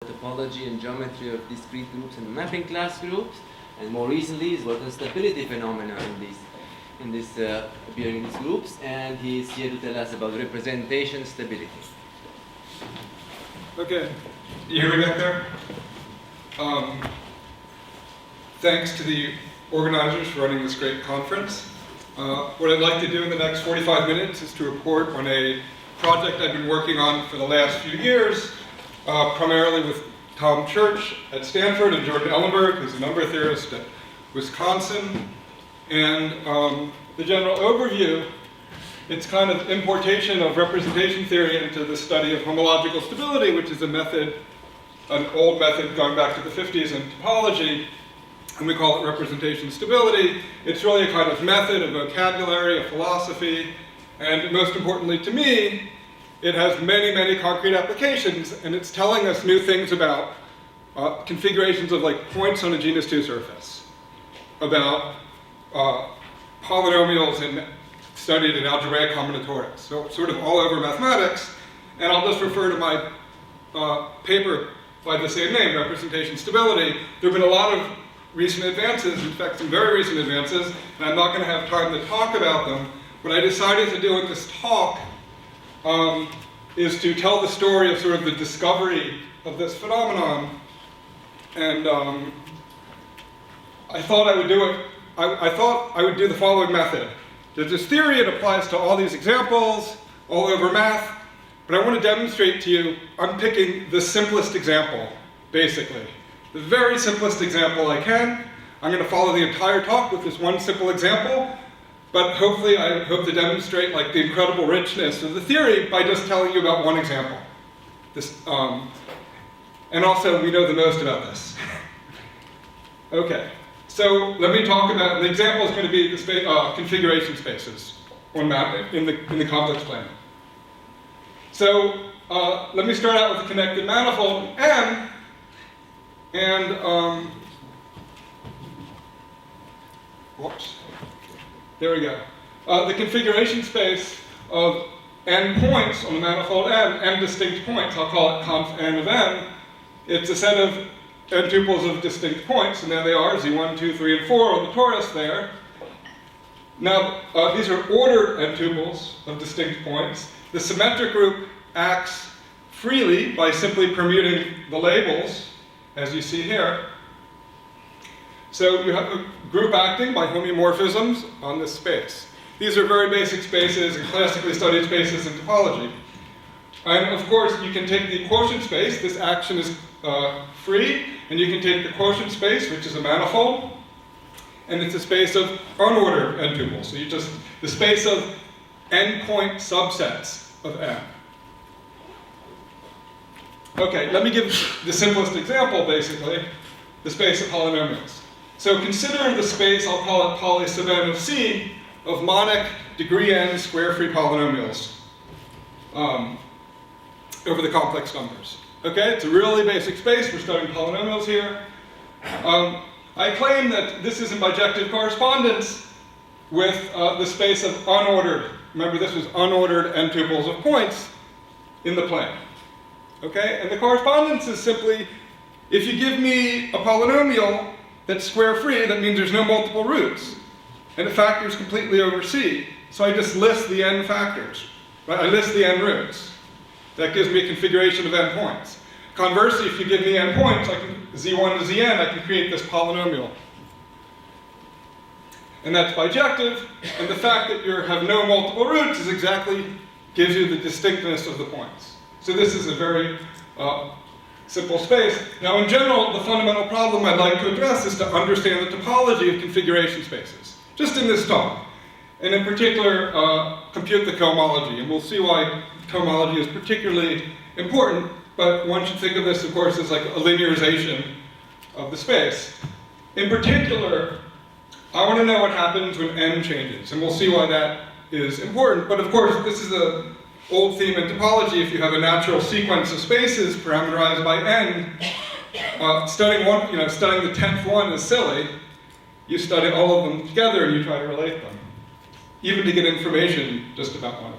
topology and geometry of discrete groups and mapping class groups, and more recently is worked on stability phenomena in these groups, and he's here to tell us about representation stability. Okay, you hear me back there? Thanks to the organizers for running this great conference. What I'd like to do in the next 45 minutes is to report on a project I've been working on for the last few years, primarily with Tom Church at Stanford and Jordan Ellenberg, who's a number theorist at Wisconsin. And the general overview, it's kind of importation of representation theory into the study of homological stability, which is a method, an old method going back to the 50s in topology, and we call it representation stability. It's really a kind of method, a vocabulary, a philosophy, and most importantly to me, it has many, many concrete applications, and it's telling us new things about configurations of like points on a genus 2 surface, about polynomials studied in algebraic combinatorics, so sort of all over mathematics. And I'll just refer to my paper by the same name, representation stability. There have been a lot of recent advances, in fact some very recent advances, and I'm not going to have time to talk about them. What I decided to do in this talk is to tell the story of sort of the discovery of this phenomenon. And I thought I would do it. I thought I would do the following method. There's this theory, it applies to all these examples, all over math, but I want to demonstrate to you, I'm picking the simplest example, basically. The very simplest example I can. I'm going to follow the entire talk with this one simple example, but hopefully I hope to demonstrate like the incredible richness of the theory by just telling you about one example. And also, we know the most about this. Okay. So let me talk about, the example is going to be the configuration spaces on map in the complex plane. So let me start out with the connected manifold M, and whoops, there we go. The configuration space of n points on the manifold M distinct points, I'll call it conf n of m. It's a set of n tuples of distinct points, and there they are, z1, 2, 3, and 4 on the torus there. Now, these are ordered n tuples of distinct points. The symmetric group acts freely by simply permuting the labels, as you see here. So you have a group acting by homeomorphisms on this space. These are very basic spaces and classically studied spaces in topology. And of course, you can take the quotient space, this action is free, and you can take the quotient space, which is a manifold, and it's a space of unordered n tuples. So you just, the space of n point subsets of M. Okay, let me give the simplest example, basically, the space of polynomials. So consider the space, I'll call it poly sub n of C, of monic degree n square-free polynomials over the complex numbers. Okay, it's a really basic space. We're studying polynomials here. I claim that this is in bijective correspondence with the space of unordered. Remember, this was unordered n tuples of points in the plane. Okay, and the correspondence is simply, if you give me a polynomial that's square-free, that means there's no multiple roots, and it factors completely over C. So I just list the n factors. Right? I list the n roots. That gives me a configuration of n points. Conversely, if you give me n points, I can, z1 to zn, I can create this polynomial. And that's bijective, and the fact that you have no multiple roots is exactly, gives you the distinctness of the points. So this is a very simple space. Now in general, the fundamental problem I'd like to address is to understand the topology of configuration spaces, just in this talk. And in particular, compute the cohomology, and we'll see why cohomology is particularly important, but one should think of this, of course, as like a linearization of the space. In particular, I want to know what happens when n changes, and we'll see why that is important. But of course, this is an old theme in topology. If you have a natural sequence of spaces parameterized by n, studying the 10th one is silly. You study all of them together and you try to relate them, even to get information just about one of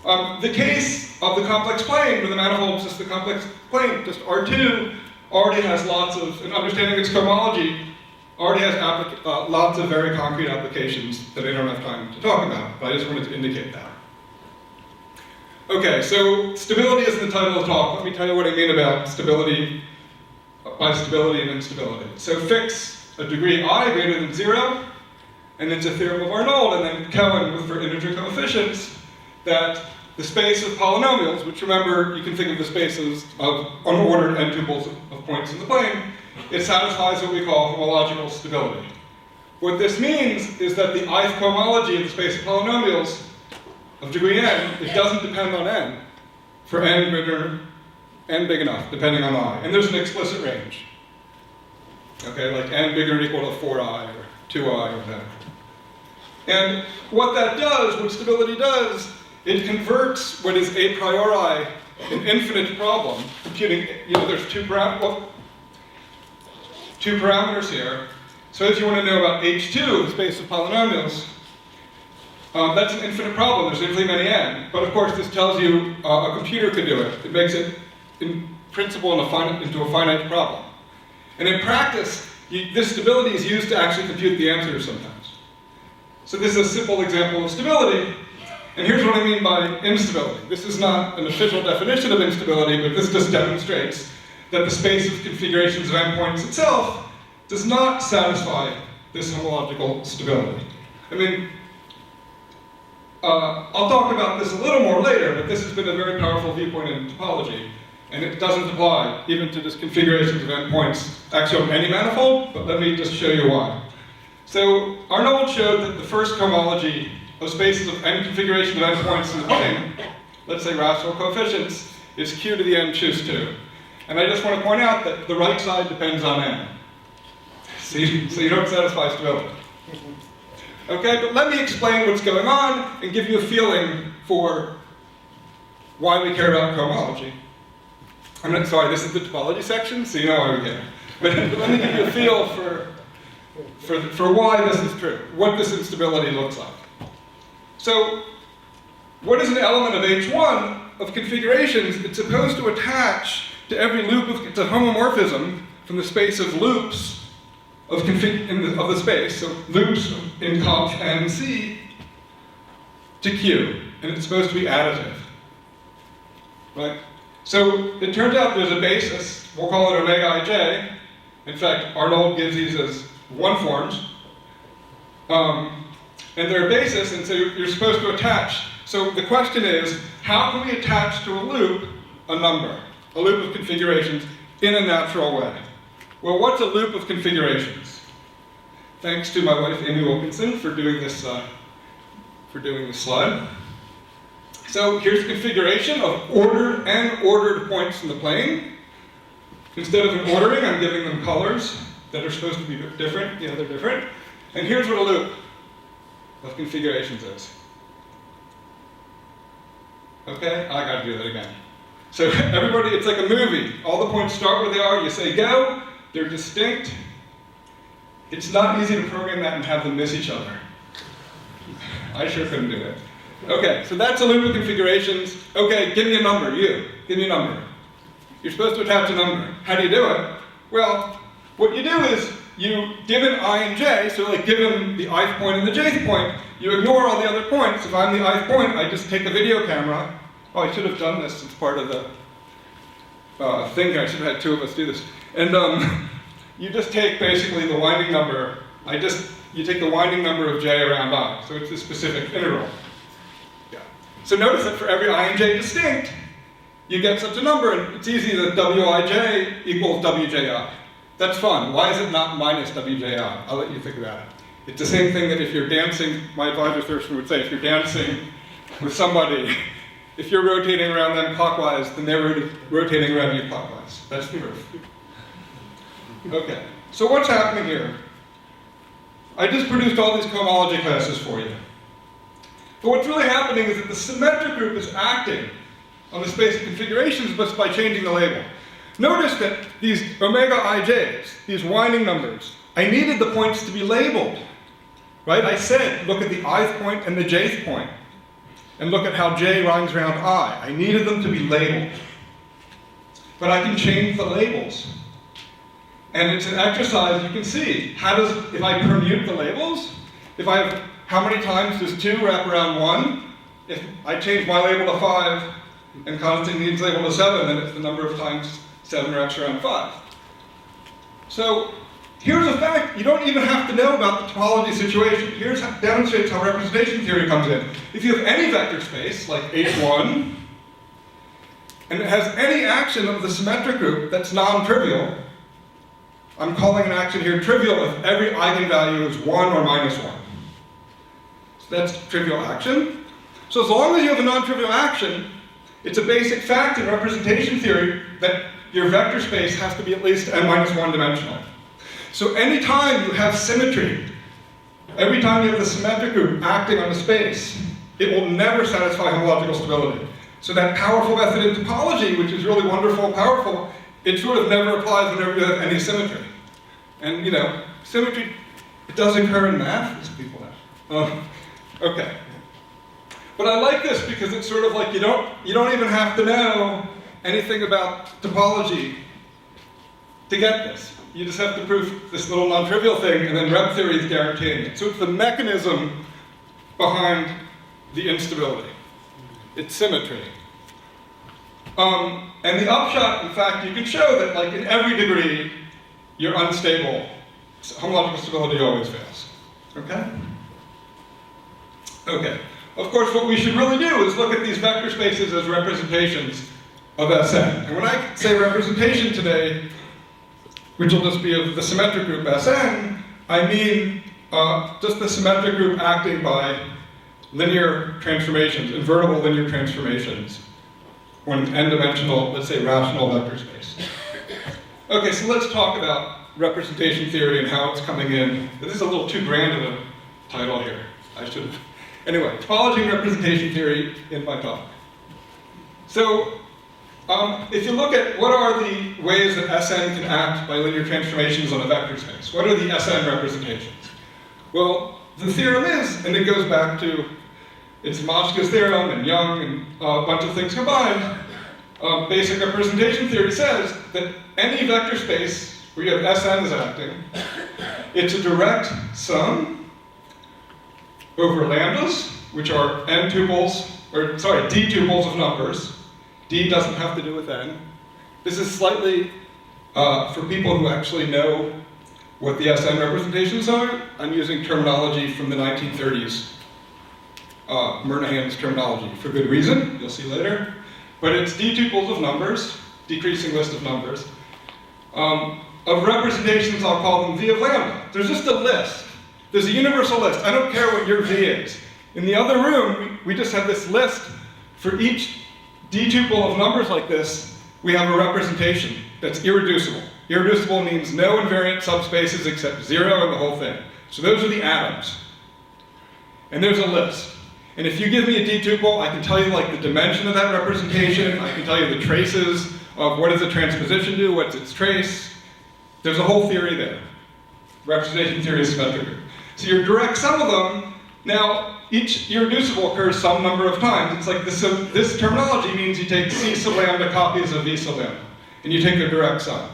them. The case of the complex plane, where the manifold is just the complex plane, just R2, already has lots of, and understanding its cohomology, already has lots of very concrete applications that I don't have time to talk about, but I just wanted to indicate that. Okay, so stability is the title of the talk. Let me tell you what I mean about stability, by stability and instability. So fix a degree I greater than 0, and it's a theorem of Arnold, and then Cohen for integer coefficients, that the space of polynomials, which remember, you can think of the spaces of unordered n-tuples of points in the plane, it satisfies what we call homological stability. What this means is that the ith cohomology of the space of polynomials of degree n, it doesn't depend on n for n bigger, n big enough, depending on I. And there's an explicit range. Okay, like n bigger or equal to 4i or 2i or whatever. And what that does, what stability does, it converts what is a priori an infinite problem, computing, there's two parameters here. So if you want to know about H2, the space of polynomials, that's an infinite problem. There's infinitely many n. But of course, this tells you a computer could do it. It makes it, in principle, into a finite problem. And in practice, this stability is used to actually compute the answers sometimes. So this is a simple example of stability. And here's what I mean by instability. This is not an official definition of instability, but this just demonstrates that the space of configurations of endpoints itself does not satisfy this homological stability. I mean, I'll talk about this a little more later, but this has been a very powerful viewpoint in topology, and it doesn't apply even to just configurations of endpoints actually on any manifold, but let me just show you why. So Arnold showed that the first cohomology of spaces of n configuration of endpoints in the plane, let's say rational coefficients, is q to the n choose 2. And I just want to point out that the right side depends on n. So you don't satisfy stability. Okay, but let me explain what's going on and give you a feeling for why we care about cohomology. I'm not sorry, this is the topology section, so you know why we care. But let me give you a feel for why this is true, what this instability looks like. So, what is an element of H1 of configurations? It's supposed to attach to every loop it's a homomorphism from the space of loops of the space, so loops in conf n C to Q, and it's supposed to be additive, right? So it turns out there's a basis. We'll call it omega ij. In fact, Arnold gives these as one forms. And they're a basis, and so you're supposed to attach. So the question is, how can we attach to a loop a number, a loop of configurations, in a natural way? Well, what's a loop of configurations? Thanks to my wife, Amy Wilkinson, for doing this slide. So here's the configuration of ordered and ordered points in the plane. Instead of an ordering, I'm giving them colors that are supposed to be different. They're different. And here's what a loop of configurations is. Okay, I gotta do that again. So everybody, it's like a movie. All the points start where they are, you say go, they're distinct. It's not easy to program that and have them miss each other. I sure couldn't do it. Okay, so that's a loop of configurations. Okay, give me a number, give me a number. You're supposed to attach a number. How do you do it? Well, what you do is, you give an I and j, so like given the ith point and the jth point, you ignore all the other points. If I'm the ith point, I just take a video camera. Oh, I should have done this as part of the thing here. I should have had two of us do this. And you just take basically the winding number. You take the winding number of j around I. So it's a specific integral. Yeah. So notice that for every I and j distinct, you get such a number, and it's easy that wij equals wji. That's fun. Why is it not minus wji? I'll let you think about it. It's the same thing that if you're dancing, my advisor Thurston would say, if you're dancing with somebody, if you're rotating around them clockwise, then they're rotating around you clockwise. That's the proof. Okay, so what's happening here? I just produced all these cohomology classes for you. But what's really happening is that the symmetric group is acting on the space of configurations just by changing the label. Notice that these omega ij's, these winding numbers, I needed the points to be labeled, right? I said, look at the ith point and the jth point. and look at how J runs around I. I needed them to be labeled. But I can change the labels. And it's an exercise you can see. If I permute the labels, how many times does 2 wrap around 1? If I change my label to 5 and Constantine's label to 7, then it's the number of times 7 wraps around 5. So here's a fact. You don't even have to know about the topology situation. Demonstrates how representation theory comes in. If you have any vector space, like H1, and it has any action of the symmetric group that's non-trivial, I'm calling an action here trivial if every eigenvalue is 1 or minus 1. So that's trivial action. So as long as you have a non-trivial action, it's a basic fact in representation theory that your vector space has to be at least n-1 dimensional. So anytime you have symmetry, every time you have the symmetric group acting on a space, it will never satisfy homological stability. So that powerful method in topology, which is really wonderful, powerful, it sort of never applies whenever you have any symmetry. And symmetry, it does occur in math, as people know. Okay. But I like this because it's sort of like you don't even have to know anything about topology to get this. You just have to prove this little non-trivial thing, and then rep theory is guaranteeing it. So it's the mechanism behind the instability. It's symmetry. And the upshot, in fact, you can show that like in every degree, you're unstable. Homological stability always fails. Okay? Okay. Of course, what we should really do is look at these vector spaces as representations of Sn. And when I say representation today, which will just be of the symmetric group Sn, I mean just the symmetric group acting by linear transformations, invertible linear transformations, or an n-dimensional, let's say, rational vector space. Okay, so let's talk about representation theory and how it's coming in. This is a little too grand of a title here. I should have. Anyway, topology and representation theory in my talk. So, if you look at what are the ways that Sn can act by linear transformations on a vector space, what are the Sn representations? Well, the theorem is, and it goes back to, it's Moshka's theorem and Young and a bunch of things combined, basic representation theory says that any vector space where you have Sn is acting, it's a direct sum over lambdas, which are d tuples of numbers. D doesn't have to do with n. This is slightly, for people who actually know what the Sn representations are, I'm using terminology from the 1930s, Murnaghan's terminology, for good reason, you'll see later. But it's d tuples of numbers, decreasing list of numbers. Of representations, I'll call them V of lambda. There's just a list. There's a universal list. I don't care what your V is. In the other room, we just have this list. For each d tuple of numbers like this, we have a representation that's irreducible. Irreducible means no invariant subspaces except 0 and the whole thing. So those are the atoms. And there's a list. And if you give me a d tuple, I can tell you like the dimension of that representation. I can tell you the traces of what does a transposition do, what's its trace. There's a whole theory there. Representation theory is symmetric. So your direct sum of them, now each irreducible occurs some number of times. It's like this terminology means you take C sub lambda copies of V sub lambda, and you take their direct sum.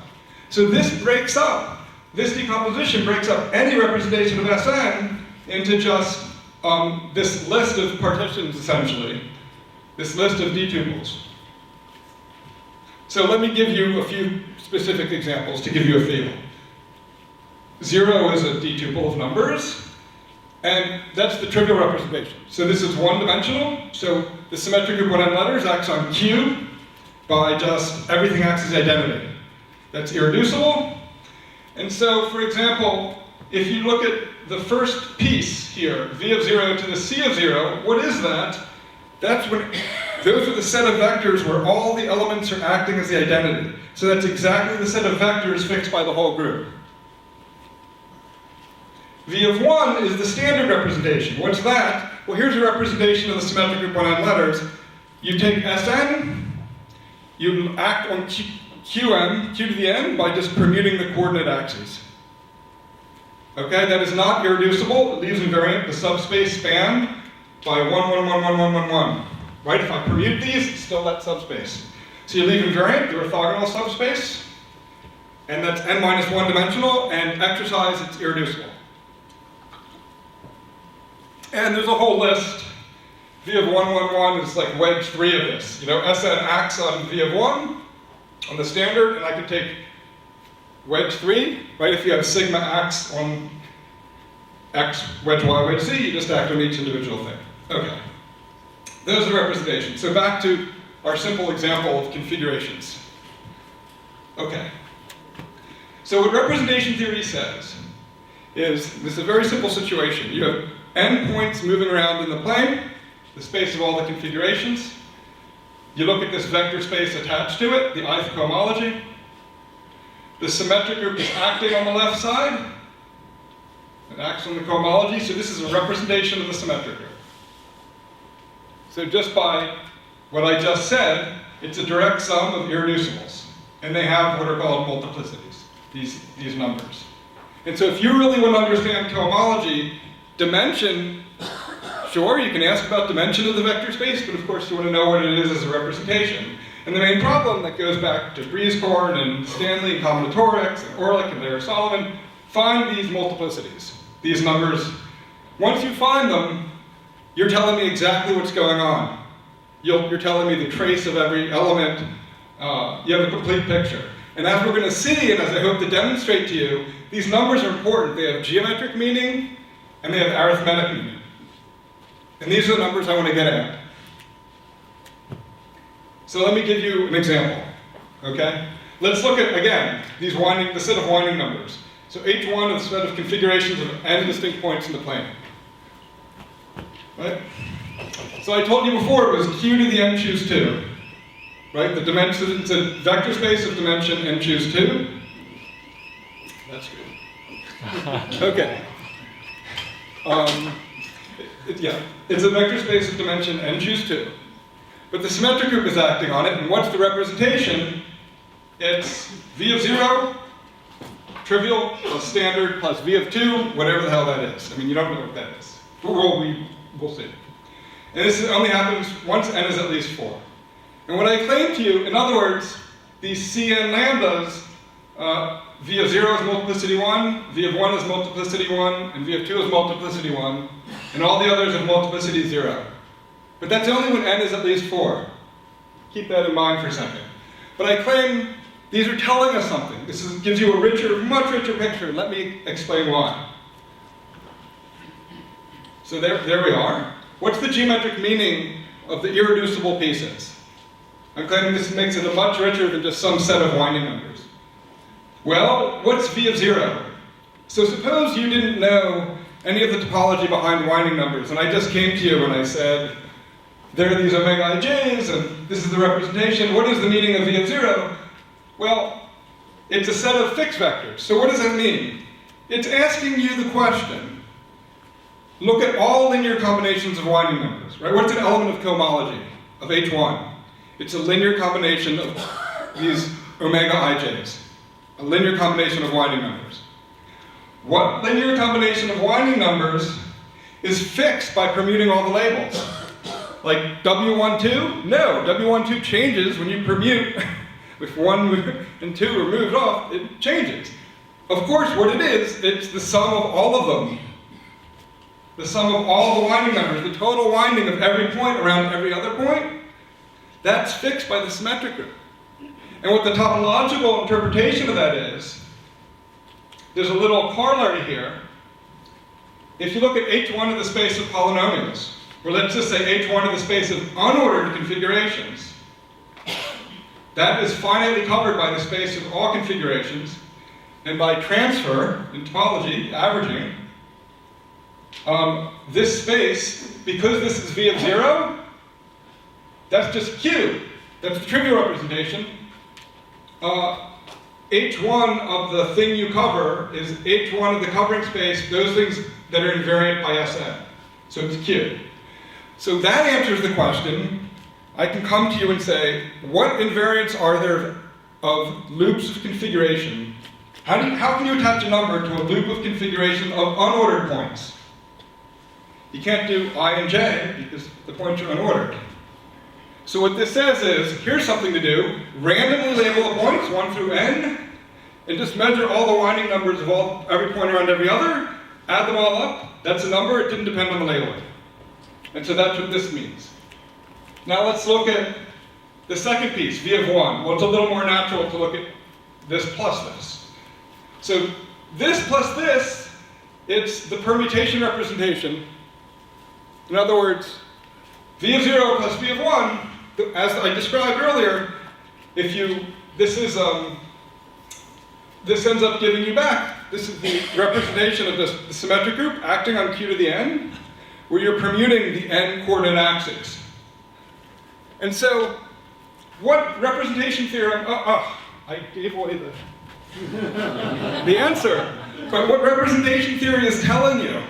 So this breaks up, this decomposition breaks up any representation of Sn into just this list of partitions, essentially, this list of d tuples. So let me give you a few specific examples to give you a feel. 0 is a d tuple of numbers, and that's the trivial representation. So this is one-dimensional, so the symmetric group 1n letters acts on Q by just everything acts as identity. That's irreducible. And so, for example, if you look at the first piece here, V of 0 to the C of 0, what is that? That's when, those are the set of vectors where all the elements are acting as the identity. So that's exactly the set of vectors fixed by the whole group. V of 1 is the standard representation. What's that? Well, here's a representation of the symmetric group 1n letters. You take Sn, you act on Qn, Q to the n, by just permuting the coordinate axes. Okay, that is not irreducible. It leaves invariant the subspace span by 1, 1, 1, 1, 1, 1, 1. Right? If I permute these, it's still that subspace. So you leave invariant, the orthogonal subspace, and that's n minus 1 dimensional, and exercise, it's irreducible. And there's a whole list. V of 1, 1, 1 is like wedge 3 of this. You know, Sn acts on V of 1 on the standard, and I can take wedge 3, right? If you have sigma acts on x, wedge y, wedge z, you just act on each individual thing. Okay. Those are representations. So back to our simple example of configurations. Okay. So what representation theory says is, this is a very simple situation. You have n points moving around in the plane, the space of all the configurations. You look at this vector space attached to it, the ith cohomology. The symmetric group is acting on the left side. It acts on the cohomology, so this is a representation of the symmetric group. So just by what I just said, it's a direct sum of irreducibles. And they have what are called multiplicities, these numbers. And so if you really want to understand cohomology, dimension, sure, you can ask about dimension of the vector space, but of course you want to know what it is as a representation. And the main problem that goes back to Brieskorn and Stanley and combinatorics and Orlick and Larry Solomon, find these multiplicities, these numbers. Once you find them, you're telling me exactly what's going on. You're telling me the trace of every element. You have a complete picture. And as we're going to see, and as I hope to demonstrate to you, these numbers are important. They have geometric meaning, and they have arithmetic meaning. And these are the numbers I want to get at. So let me give you an example, okay? Let's look at, again, the set of winding numbers. So H1 is a set of configurations of n distinct points in the plane. Right? So I told you before it was q to the n choose 2. Right? The dimension, it's a vector space of dimension n choose 2. That's good. Okay. Yeah, it's a vector space of dimension n choose 2. But the symmetric group is acting on it, and what's the representation? It's V of 0, trivial, plus standard, plus V of 2, whatever the hell that is. I mean, you don't know what that is. We'll see. And this only happens once n is at least 4. And what I claim to you, in other words, these Cn lambdas, V of 0 is multiplicity 1, V of 1 is multiplicity 1, and V of 2 is multiplicity 1, and all the others are multiplicity 0. But that's only when n is at least 4. Keep that in mind for a second. But I claim these are telling us something. This gives you a richer, much richer picture. Let me explain why. So there we are. What's the geometric meaning of the irreducible pieces? I'm claiming this makes it a much richer than just some set of winding numbers. Well, what's V of 0? So suppose you didn't know any of the topology behind winding numbers, and I just came to you and I said, there are these omega ij's, and this is the representation. What is the meaning of V of 0? Well, it's a set of fixed vectors. So what does that mean? It's asking you the question. Look at all linear combinations of winding numbers, right? What's an element of cohomology, of H1? It's a linear combination of these omega ij's, a linear combination of winding numbers. What linear combination of winding numbers is fixed by permuting all the labels? Like W12? No, W12 changes when you permute. If 1 and 2 are moved off, it changes. Of course, what it is, it's the sum of all of them. The sum of all the winding numbers, the total winding of every point around every other point, that's fixed by the symmetric group. And what the topological interpretation of that is, there's a little corollary here. If you look at H1 of the space of polynomials, or let's just say H1 of the space of unordered configurations, that is finitely covered by the space of all configurations, and by transfer, in topology, averaging, this space, because this is V of 0, that's just Q. That's the trivial representation. H1 of the thing you cover is H1 of the covering space, those things that are invariant by Sn. So it's Q. So that answers the question. I can come to you and say, what invariants are there of loops of configuration? How can you attach a number to a loop of configuration of unordered points? You can't do I and j because the points are unordered. So what this says is, here's something to do. Randomly label the points, 1 through n, and just measure all the winding numbers of every point around every other, add them all up. That's a number. It didn't depend on the labeling. And so that's what this means. Now let's look at the second piece, v of 1. Well, it's a little more natural to look at this plus this. So this plus this, it's the permutation representation. In other words, v of 0 plus v of 1, as I described earlier, this ends up giving you back. This is the representation of the symmetric group acting on q to the n, where you're permuting the n coordinate axes. And so, what representation theorem, I gave away the answer. But what representation theory is telling you?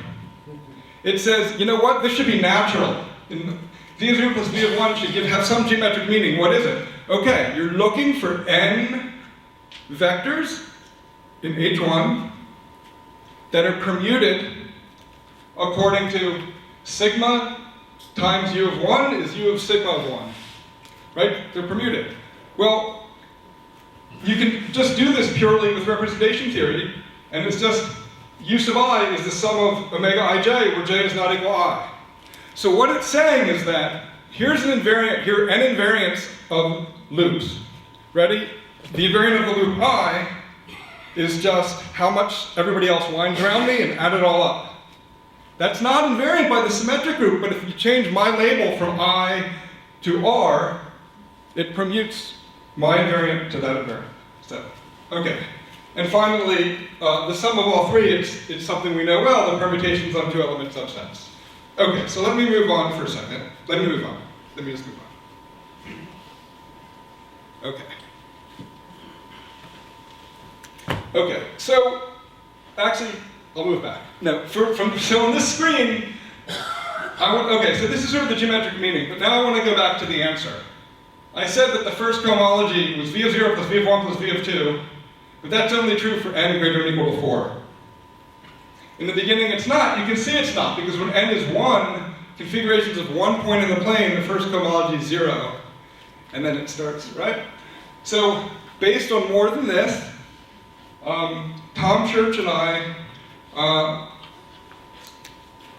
It says, you know what, this should be natural. V of 0 plus v of 1 should have some geometric meaning. What is it? Okay, you're looking for n vectors in H1 that are permuted according to sigma times u of 1 is u of sigma of 1. Right? They're permuted. Well, you can just do this purely with representation theory, and it's just u sub I is the sum of omega ij, where j is not equal I. So what it's saying is that here's an invariant, here n invariants of loops. Ready? The invariant of the loop I is just how much everybody else winds around me and add it all up. That's not invariant by the symmetric group, but if you change my label from I to R, it permutes my invariant to that invariant. So, okay. And finally, the sum of all three, it's something we know well, the permutations on two-element subsets. Okay, so let me move on for a second. Let me move on. Let me just move on. Okay. Okay, so actually, I'll move back. No, so on this screen, okay, so this is sort of the geometric meaning, but now I want to go back to the answer. I said that the first cohomology was v of 0 plus v of 1 plus v of 2, but that's only true for n greater than or equal to 4. In the beginning, it's not. You can see it's not, because when n is 1, configurations of one point in the plane, the first cohomology is 0. And then it starts, right? So, based on more than this, Tom Church and I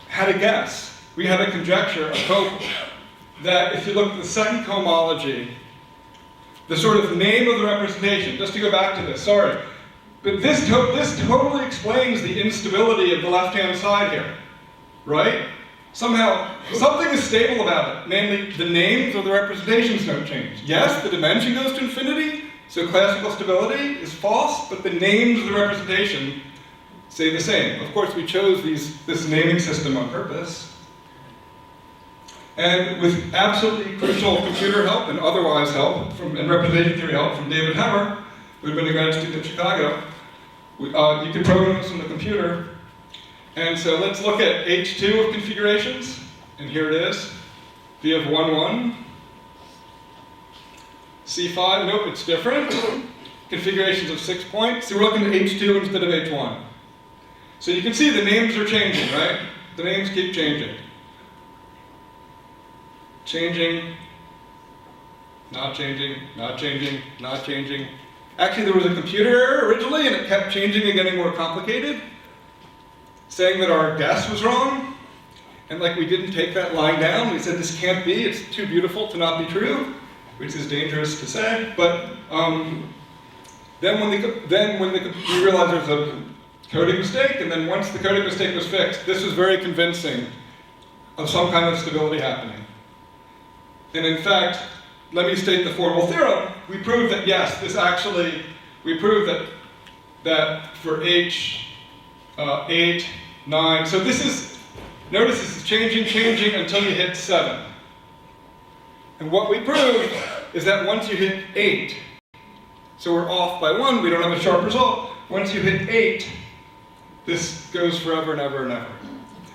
had a guess. We had a conjecture, a hope, that if you look at the second cohomology, the sort of name of the representation, just to go back to this, sorry, but this totally explains the instability of the left-hand side here, right? Somehow, something is stable about it, namely the names of the representations don't change. Yes, the dimension goes to infinity, so classical stability is false, but the names of the representation stay the same. Of course, we chose this naming system on purpose. And with absolutely crucial computer help and otherwise help, and representation theory help from David Hemmer, who'd been a grad student at Chicago, you could program this on the computer. And so let's look at H2 of configurations. And here it is. V of 1, 1. C5, nope, it's different. Configurations of 6 points. So we're looking at H2 instead of H1. So you can see the names are changing, right? The names keep changing. Changing, not changing, not changing, not changing. Actually, there was a computer error originally, and it kept changing and getting more complicated, saying that our guess was wrong. And like we didn't take that line down. We said this can't be, it's too beautiful to not be true, which is dangerous to say. But then when we realized there was a coding mistake, and then once the coding mistake was fixed, this was very convincing of some kind of stability happening. And in fact, let me state the formal theorem. We proved that yes, we proved that for H, 8, 9, so this is, notice this is changing until you hit 7. And what we proved is that once you hit 8, so we're off by 1, we don't have a sharp result. Once you hit 8, this goes forever and ever and ever.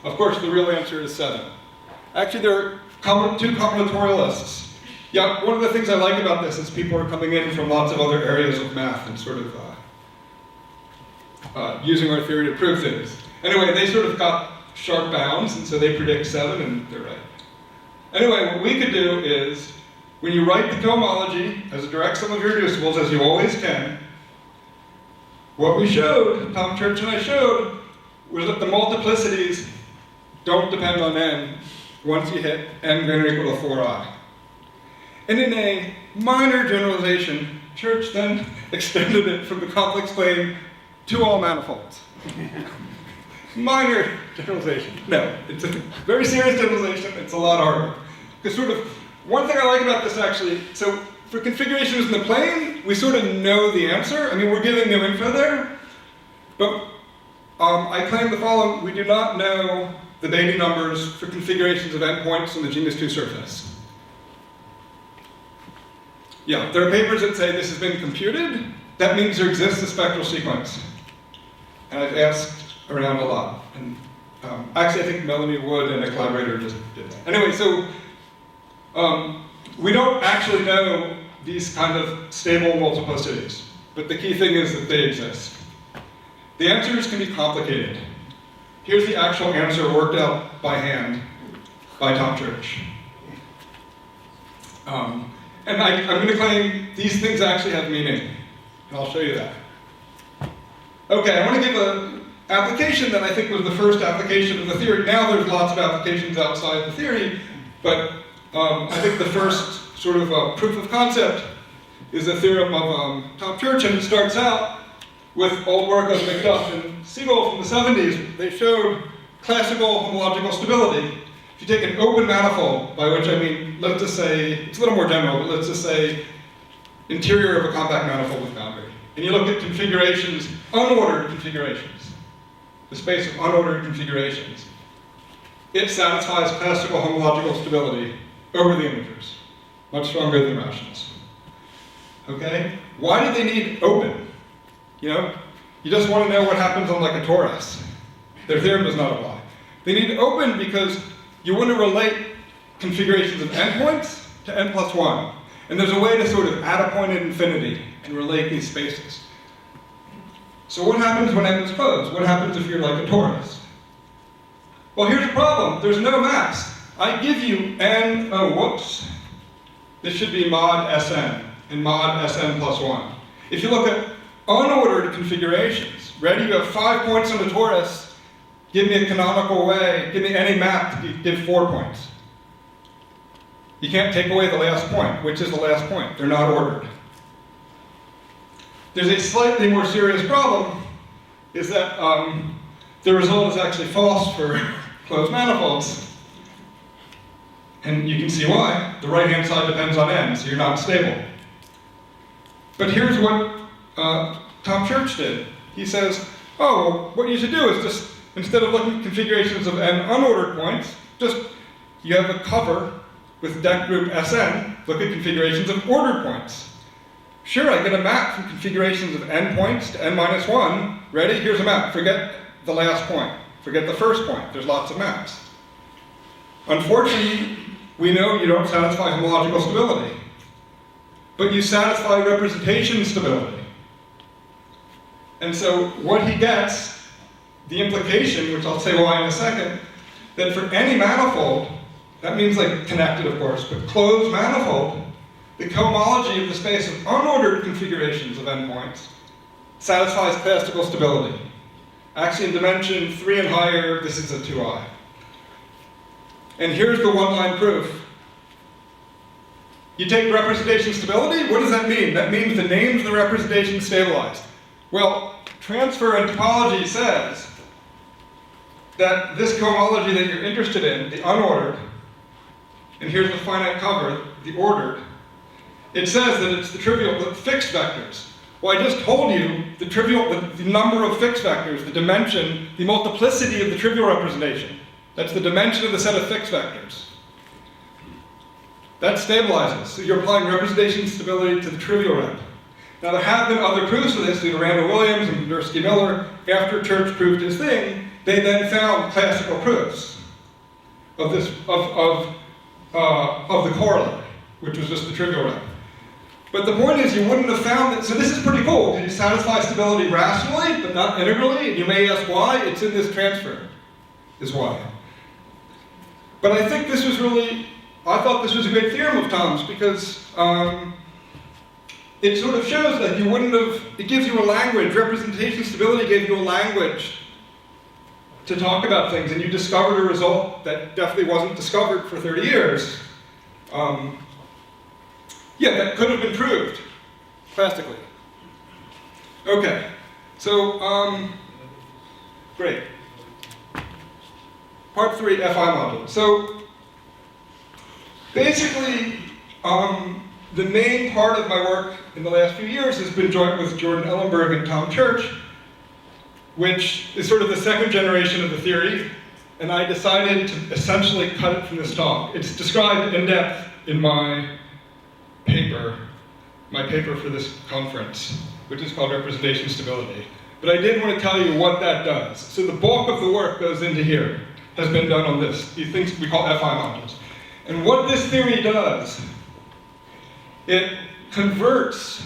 Of course, the real answer is 7. Actually, there are two combinatorialists. Yeah, one of the things I like about this is people are coming in from lots of other areas of math and sort of using our theory to prove things. Anyway, they sort of got sharp bounds, and so they predict 7, and they're right. Anyway, what we could do is, when you write the cohomology as a direct sum of irreducibles, as you always can, what we showed, Tom Church and I showed, was that the multiplicities don't depend on n once you hit n greater than or equal to 4i. And in a minor generalization, Church then extended it from the complex plane to all manifolds. Minor generalization. No, it's a very serious generalization. It's a lot harder. Because sort of, one thing I like about this actually, so for configurations in the plane, we sort of know the answer. I mean, we're giving new info there. But I claim the following: we do not know the Beatty numbers for configurations of endpoints on the genus 2 surface. Yeah, there are papers that say this has been computed. That means there exists a spectral sequence. And I've asked around a lot. And actually, I think Melanie Wood and a collaborator just did that. Anyway, so we don't actually know these kind of stable multiplicities. But the key thing is that they exist. The answers can be complicated. Here's the actual answer worked out by hand by Tom Church. And I'm going to claim these things actually have meaning, and I'll show you that. Okay, I want to give an application that I think was the first application of the theory. Now there's lots of applications outside the theory, but I think the first sort of proof of concept is the theorem of Tom Church, and it starts out with old work of McDuff and Seoul from the 70s. They showed classical homological stability. If you take an open manifold, by which I mean, let's just say, it's a little more general, but let's just say interior of a compact manifold with boundary. And you look at configurations, unordered configurations, the space of unordered configurations. It satisfies classical homological stability over the integers, much stronger than rationals. Okay? Why do they need open? You know, you just want to know what happens on like a torus. Their theorem does not apply. They need open because you want to relate configurations of endpoints to n plus 1. And there's a way to sort of add a point at infinity and relate these spaces. So what happens when n is closed? What happens if you're like a torus? Well, here's the problem. There's no maps. I give you n, oh, whoops. This should be mod Sn, and mod Sn plus 1. If you look at unordered configurations, ready? You have 5 points on the torus. Give me a canonical way, give me any map to give 4 points. You can't take away the last point. Which is the last point? They're not ordered. There's a slightly more serious problem, is that the result is actually false for closed manifolds. And you can see why. The right-hand side depends on n, so you're not stable. But here's what Tom Church did. He says, oh, well, what you should do is just, instead of looking at configurations of n unordered points, just, you have a cover with deck group Sn, look at configurations of ordered points. Sure, I get a map from configurations of n points to n minus 1. Ready? Here's a map. Forget the last point. Forget the first point. There's lots of maps. Unfortunately, we know you don't satisfy homological stability. But you satisfy representation stability. And so what he gets, the implication, which I'll say why in a second, that for any manifold, that means like connected of course, but closed manifold, the cohomology of the space of unordered configurations of endpoints satisfies classical stability. Actually in dimension 3 and higher, this is a 2i. And here's the one-line proof. You take representation stability, what does that mean? That means the names of the representation stabilized. Well, transfer and topology says that this cohomology that you're interested in, the unordered, and here's the finite cover, the ordered, it says that it's the trivial, the fixed vectors. Well, I just told you the trivial, the number of fixed vectors, the dimension, the multiplicity of the trivial representation. That's the dimension of the set of fixed vectors. That stabilizes. So you're applying representation stability to the trivial rep. Now there have been other proofs of this, through Randall Williams and Bursky Miller. After Church proved his thing, they then found classical proofs of this, of the corollary, which was just the trivial rep. But the point is, you wouldn't have found that. So this is pretty cool, because you satisfy stability rationally, but not integrally. And you may ask why. It's in this transfer. is why. But I think this was really, I thought this was a great theorem of Tom's because it sort of shows that you wouldn't have, it gives you a language, representation stability gave you a language to talk about things, and you discovered a result that definitely wasn't discovered for 30 years. Yeah, that could have been proved, classically. Okay, so, great. Part 3, FI module. So, basically, the main part of my work in the last few years has been joint with Jordan Ellenberg and Tom Church, which is sort of the second generation of the theory, and I decided to essentially cut it from this talk. It's described in depth in my paper for this conference, which is called Representation Stability. But I did want to tell you what that does. So the bulk of the work goes into here, has been done on this, these things we call FI modules. And what this theory does, it converts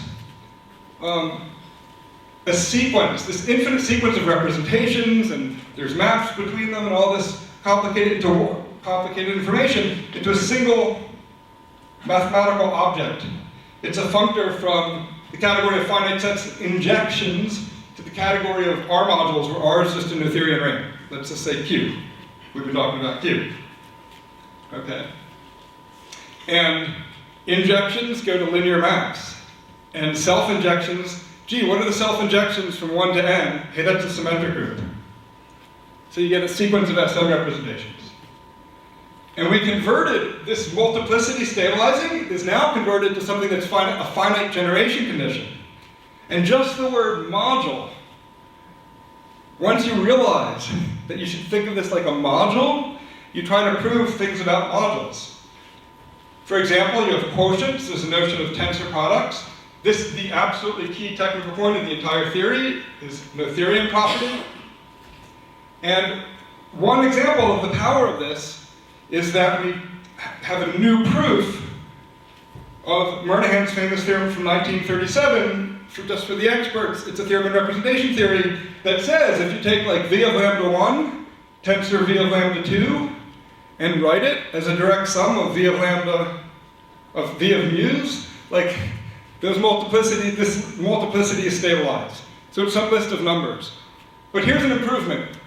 a sequence, this infinite sequence of representations, and there's maps between them and all this complicated information into a single mathematical object. It's a functor from the category of finite sets injections to the category of R modules, where R is just a Noetherian ring. Let's just say Q. We've been talking about Q. Okay. And injections go to linear maps. And self-injections, gee, what are the self-injections from 1 to n? Hey, that's a symmetric group. So you get a sequence of SL representations. And we converted this multiplicity stabilizing is now converted to something that's a finite generation condition. And just the word module, once you realize that you should think of this like a module, you try to prove things about modules. For example, you have quotients, there's a notion of tensor products. This, the absolutely key technical point of the entire theory, is Noetherian property. And one example of the power of this is that we have a new proof of Murnaghan's famous theorem from 1937, just for the experts. It's a theorem in representation theory that says if you take like V of lambda 1, tensor V of lambda 2, and write it as a direct sum of V of lambda, of V of mu's, like this multiplicity is stabilized. So it's some list of numbers. But here's an improvement.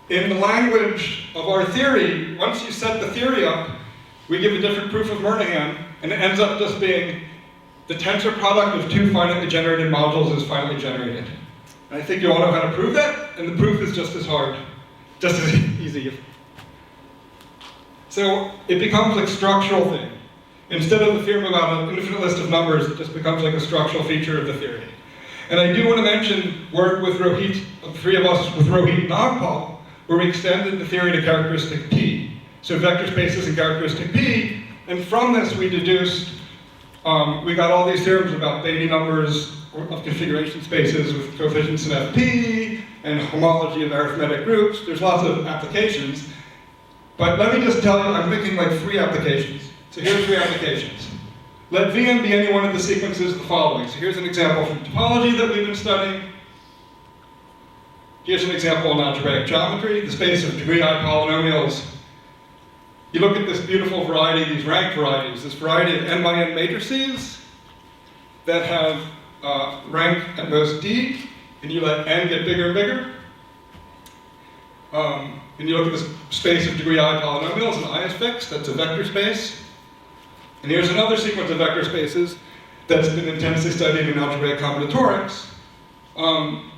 In the language of our theory, once you set the theory up, we give a different proof of Murnaghan, and it ends up just being the tensor product of two finitely generated modules is finitely generated. And I think you all know how to prove that, and the proof is just as hard, just as easy. So it becomes like a structural thing. Instead of the theorem about an infinite list of numbers, it just becomes like a structural feature of the theory. And I do want to mention work with Rohit, the three of us, with Rohit and Nagpal, where we extended the theory to characteristic P. So vector spaces and characteristic P, and from this we deduced, we got all these theorems about Beatty numbers of configuration spaces with coefficients in FP, and homology of arithmetic groups. There's lots of applications. But let me just tell you, I'm thinking like 3 applications. So here's 3 applications. Let Vm be any one of the sequences of the following. So here's an example from topology that we've been studying. Here's an example in algebraic geometry, the space of degree I polynomials. You look at this beautiful variety, these ranked varieties, this variety of n by n matrices that have rank at most d, and you let n get bigger and bigger. And you look at this space of degree I polynomials, and I is fixed, that's a vector space. And here's another sequence of vector spaces that's been intensely studied in algebraic combinatorics.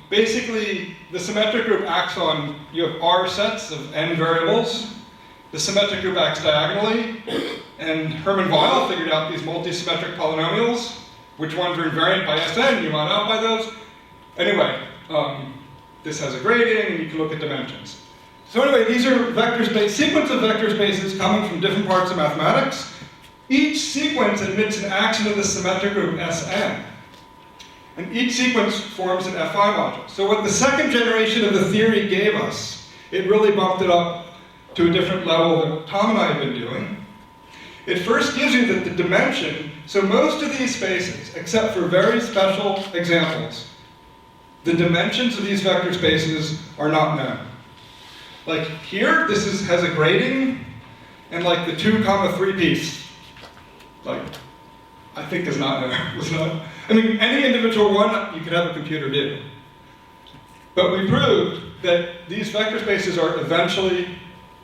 Basically, the symmetric group acts on, you have R sets of n variables. The symmetric group acts diagonally, and Hermann Weyl figured out these multi-symmetric polynomials, which ones are invariant by Sn, you mod out by those. Anyway, this has a gradient, and you can look at dimensions. So anyway, these are vector space, sequence of vector spaces coming from different parts of mathematics. Each sequence admits an action of the symmetric group Sn. And each sequence forms an Fi module. So what the second generation of the theory gave us, it really bumped it up to a different level than what Tom and I have been doing. It first gives you that the dimension, so most of these spaces, except for very special examples, the dimensions of these vector spaces are not known. Like here, has a grading, and like the 2, 3 piece, like, I think is not there. Was not. I mean, any individual one you could have a computer do. But we proved that these vector spaces are eventually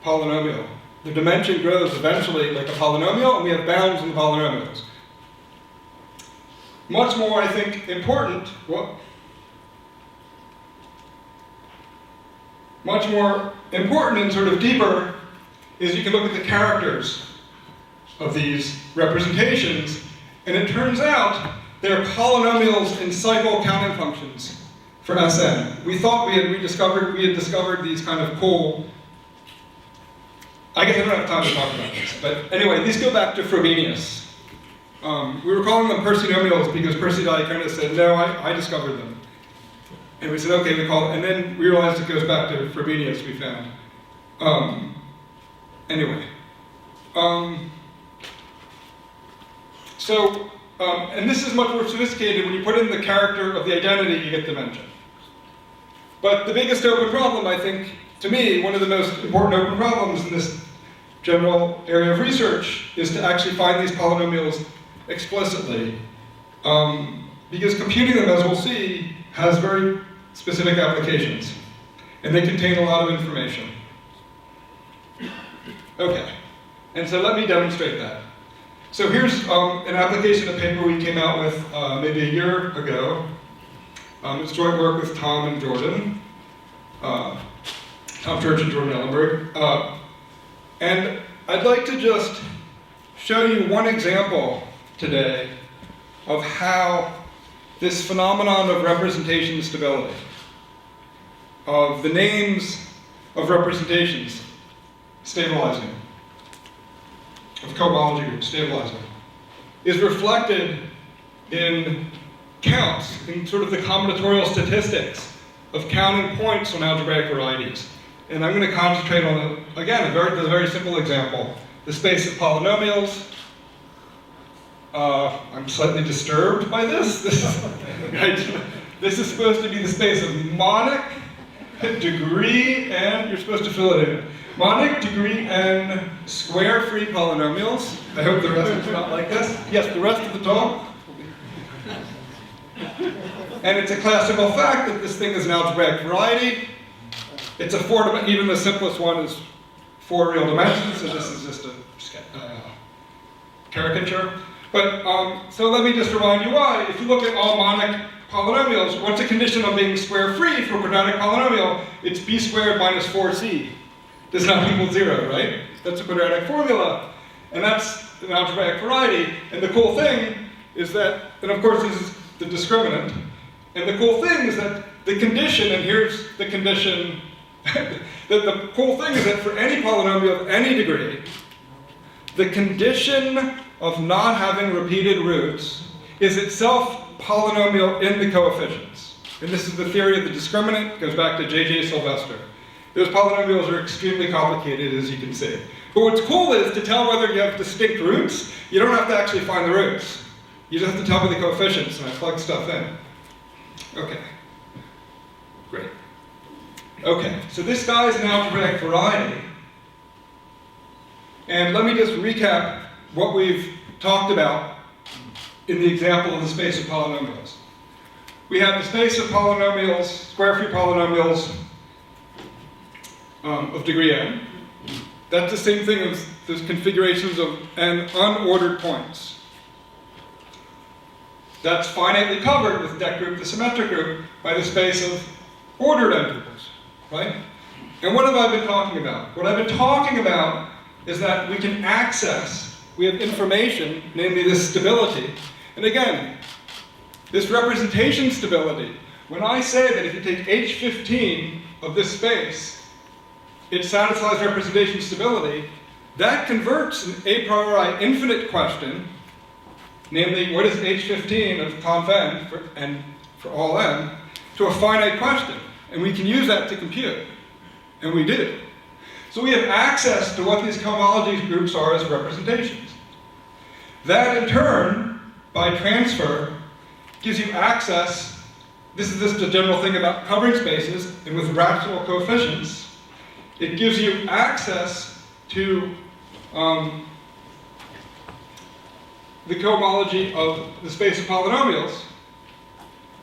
polynomial. The dimension grows eventually like a polynomial, and we have bounds in the polynomials. Much more, I think, important, much more important and sort of deeper is you can look at the characters of these representations, and it turns out they're polynomials in cycle counting functions for Sn. We thought we had discovered these kind of cool, I guess I don't have time to talk about this, but anyway, these go back to Frobenius. We were calling them Persinomials because Percy Diaconis said, no, I discovered them. And we said, okay, we call it, and then we realized it goes back to Frobenius, we found. Anyway. And this is much more sophisticated. When you put in the character of the identity, you get dimension. But the biggest open problem, I think, to me, one of the most important open problems in this general area of research is to actually find these polynomials explicitly. Because computing them, as we'll see, has very specific applications. And they contain a lot of information. Okay, and so let me demonstrate that. So here's an application, a paper we came out with maybe a year ago. It's joint work with Tom and Jordan. Tom Church and Jordan Ellenberg. And I'd like to just show you one example today of how this phenomenon of representation stability, of the names of representations stabilizing, of cohomology groups stabilizing, is reflected in counts, in sort of the combinatorial statistics of counting points on algebraic varieties. And I'm going to concentrate on, again, a very simple example, the space of polynomials. I'm slightly disturbed by this. This is supposed to be the space of monic, degree, and you're supposed to fill it in. Monic, degree, and square-free polynomials. I hope the rest is not like this. Yes, the rest of the talk. And it's a classical fact that this thing is an algebraic variety. It's a 4, even the simplest one is 4 real dimensions, so this is just a caricature. But, so let me just remind you why. If you look at all monic polynomials, what's a condition of being square-free for a quadratic polynomial? It's b squared minus 4c. Does not equal 0, right? That's a quadratic formula. And that's an algebraic variety. And the cool thing is that, and of course this is the discriminant, and the cool thing is that the condition, and here's the condition, the cool thing is that for any polynomial of any degree, the condition of not having repeated roots is itself polynomial in the coefficients. And this is the theory of the discriminant, it goes back to J.J. Sylvester. Those polynomials are extremely complicated, as you can see. But what's cool is to tell whether you have distinct roots, you don't have to actually find the roots. You just have to tell me the coefficients, and I plug stuff in. Okay, great. Okay, so this guy is an algebraic variety. And let me just recap what we've talked about in the example of the space of polynomials. We have the space of polynomials, square-free polynomials of degree n. That's the same thing as those configurations of n unordered points. That's finitely covered with deck group, the symmetric group, by the space of ordered n tuples, right? And what have I been talking about? What I've been talking about is that we can access, we have information, namely this stability. And again, this representation stability, when I say that if you take H15 of this space, it satisfies representation stability, that converts an a priori infinite question, namely what is H15 of conf n for all n, to a finite question. And we can use that to compute. And we do. So we have access to what these cohomology groups are as representations. That in turn, by transfer, gives you access, this is just a general thing about covering spaces, and with rational coefficients, it gives you access to the cohomology of the space of polynomials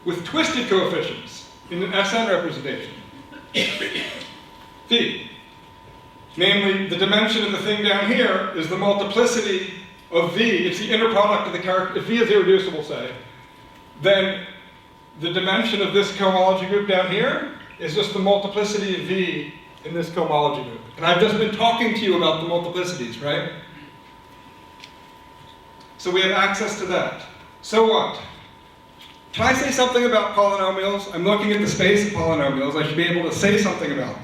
with twisted coefficients in an Sn representation. V. Namely, the dimension of the thing down here is the multiplicity of V. It's the inner product of the character. If V is irreducible, say, then the dimension of this cohomology group down here is just the multiplicity of V in this cohomology group. And I've just been talking to you about the multiplicities, right? So we have access to that. So what? Can I say something about polynomials? I'm looking at the space of polynomials. I should be able to say something about them.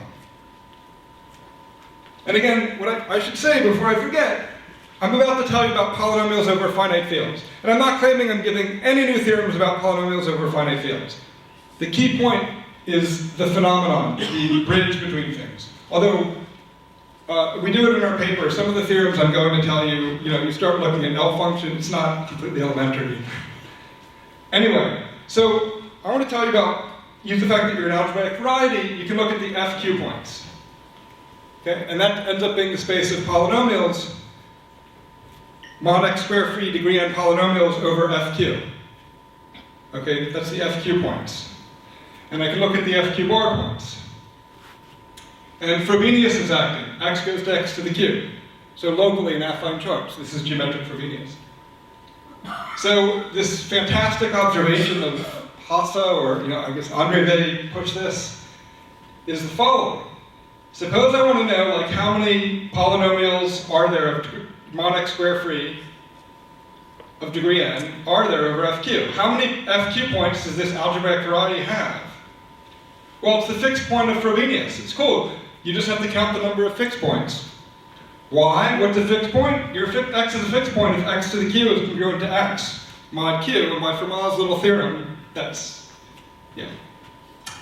And again, what I should say before I forget, I'm about to tell you about polynomials over finite fields. And I'm not claiming I'm giving any new theorems about polynomials over finite fields. The key point is the phenomenon, the bridge between things. Although we do it in our paper, some of the theorems I'm going to tell you, you start looking at L function, it's not completely elementary. Anyway, so I want to tell you about, use the fact that you're an algebraic variety, you can look at the FQ points. Okay? And that ends up being the space of polynomials, mod x squared free degree n polynomials over FQ. Okay, that's the FQ points. And I can look at the FQ bar points. And Frobenius is acting. X goes to x to the q. So locally in affine charts, this is geometric Frobenius. So this fantastic observation of Hasse, or I guess Andre Vey pushed this, is the following. Suppose I want to know how many polynomials are there of mod x squared free of degree n are there over FQ? How many FQ points does this algebraic variety have? Well, it's the fixed point of Frobenius. It's cool. You just have to count the number of fixed points. Why? What's a fixed point? X is a fixed point if x to the q is congruent to x mod q, and by Fermat's little theorem, that's, yeah.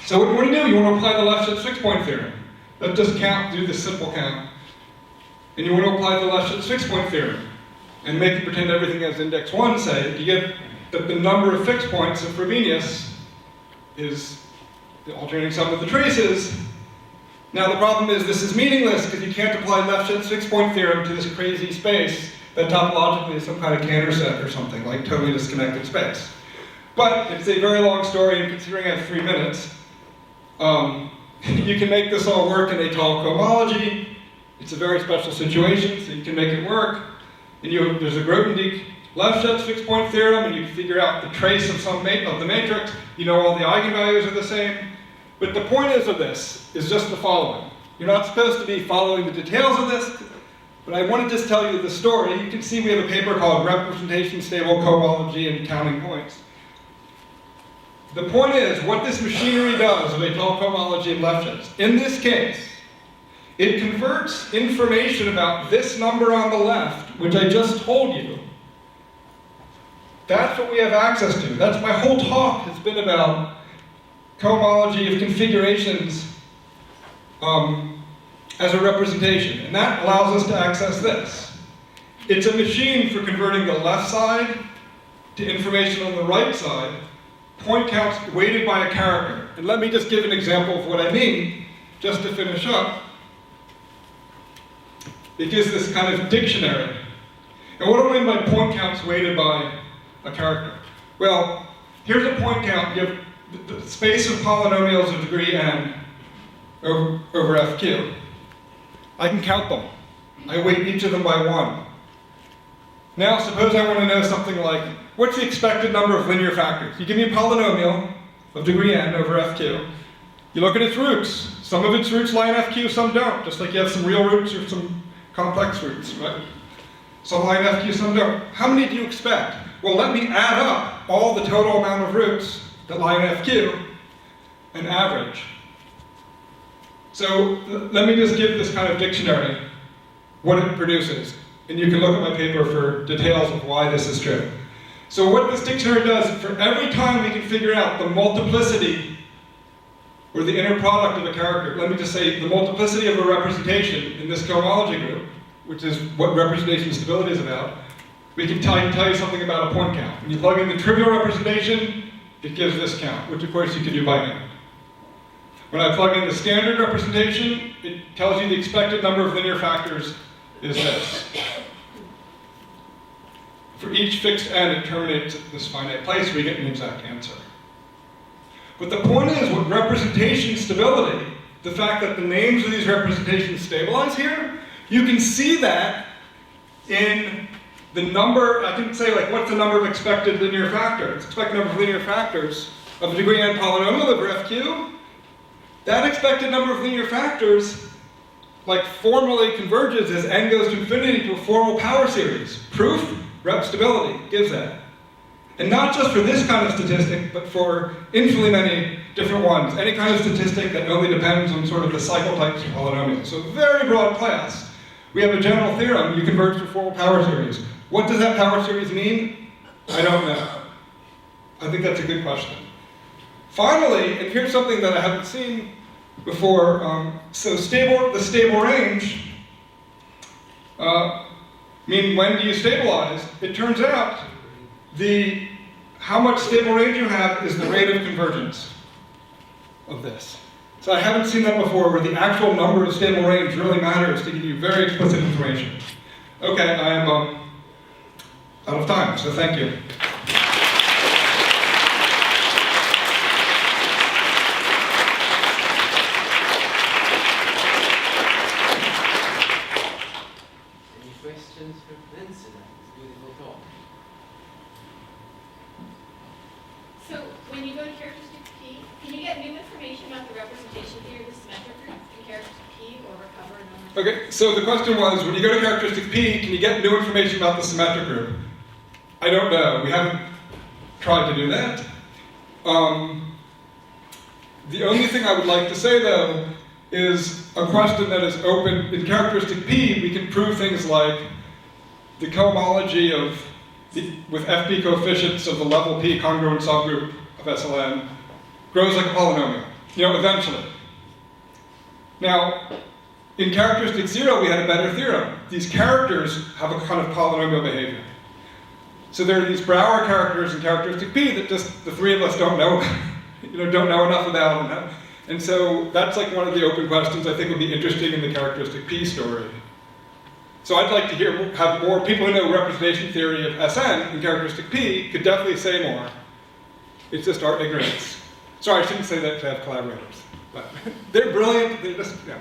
So what do you want to do? You want to apply the Lefschetz fixed point theorem. Let's just count, do this simple count. And you want to apply the Lefschetz fixed point theorem and make it pretend everything has index 1, say, you get that the number of fixed points of Frobenius is the alternating sum of the traces. Now the problem is this is meaningless because you can't apply Lefschetz fixed point theorem to this crazy space that topologically is some kind of Cantor set or something, like totally disconnected space. But it's a very long story, and considering I have 3 minutes, you can make this all work in a tall cohomology. It's a very special situation, so you can make it work. And there's a Grothendieck Lefschetz fixed point theorem, and you can figure out the trace of some of the matrix. You know all the eigenvalues are the same. But the point of this is just the following. You're not supposed to be following the details of this, but I want to just tell you the story. You can see we have a paper called Representation Stable Cohomology and Counting Points. The point is, what this machinery does of a tall cohomology and Lefschetz, in this case, it converts information about this number on the left, which I just told you. That's what we have access to. That's my whole talk has been about cohomology of configurations as a representation. And that allows us to access this. It's a machine for converting the left side to information on the right side, point counts weighted by a character. And let me just give an example of what I mean, just to finish up. It gives this kind of dictionary. And what do I mean by point counts weighted by a character? Well, here's a point count. You have the space of polynomials of degree n over FQ. I can count them. I weight each of them by 1. Now, suppose I want to know something like, what's the expected number of linear factors? You give me a polynomial of degree n over FQ. You look at its roots. Some of its roots lie in FQ, some don't. Just like you have some real roots or some complex roots, right? Some lie in FQ, some don't. How many do you expect? Well, let me add up all the total amount of roots that lie in FQ and average. So let me just give this kind of dictionary what it produces. And you can look at my paper for details of why this is true. So what this dictionary does, for every time we can figure out the multiplicity or the inner product of a character, let me just say the multiplicity of a representation in this cohomology group, which is what representation stability is about, we can tell you something about a point count. When you plug in the trivial representation, it gives this count, which of course you can do by hand. When I plug in the standard representation, it tells you the expected number of linear factors is this. For each fixed n, it terminates at this finite place, we get an exact answer. But the point is, with representation stability, the fact that the names of these representations stabilize here, you can see that in the number, I can say, like, what's the number of expected linear factors? Expected number of linear factors of a degree n polynomial over fq. That expected number of linear factors, like, formally converges as n goes to infinity to a formal power series. Proof, rep stability, gives that. And not just for this kind of statistic, but for infinitely many different ones. Any kind of statistic that only depends on sort of the cycle types of polynomials. So very broad class. We have a general theorem, you converge to a formal power series. What does that power series mean? I don't know. I think that's a good question. Finally, and here's something that I haven't seen before, so the stable range, mean when do you stabilize? It turns out how much stable range you have is the rate of convergence of this. So I haven't seen that before, where the actual number of stable range really matters to give you very explicit information. Okay, I am out of time, so thank you. Any questions for Benson? It's a beautiful talk. So when you go to characteristic P, can you get new information about the representation theory of the symmetric group in characteristic P or recover another? Okay, so the question was, when you go to characteristic P, can you get new information about the symmetric group? I don't know. We haven't tried to do that. The only thing I would like to say, though, is a question that is open. In characteristic P, we can prove things like the cohomology with FP coefficients of the level P congruent subgroup of SLN grows like a polynomial, eventually. Now, in characteristic 0, we had a better theorem. These characters have a kind of polynomial behavior. So there are these Brouwer characters in characteristic P that just the three of us don't know, don't know enough about. And so that's like one of the open questions I think would be interesting in the characteristic P story. So I'd like to have more people who know representation theory of Sn in characteristic P could definitely say more. It's just our ignorance. Sorry, I shouldn't say that to have collaborators, but they're brilliant. They're just, More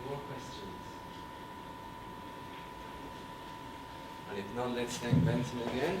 questions? And if not, let's thank Benson again.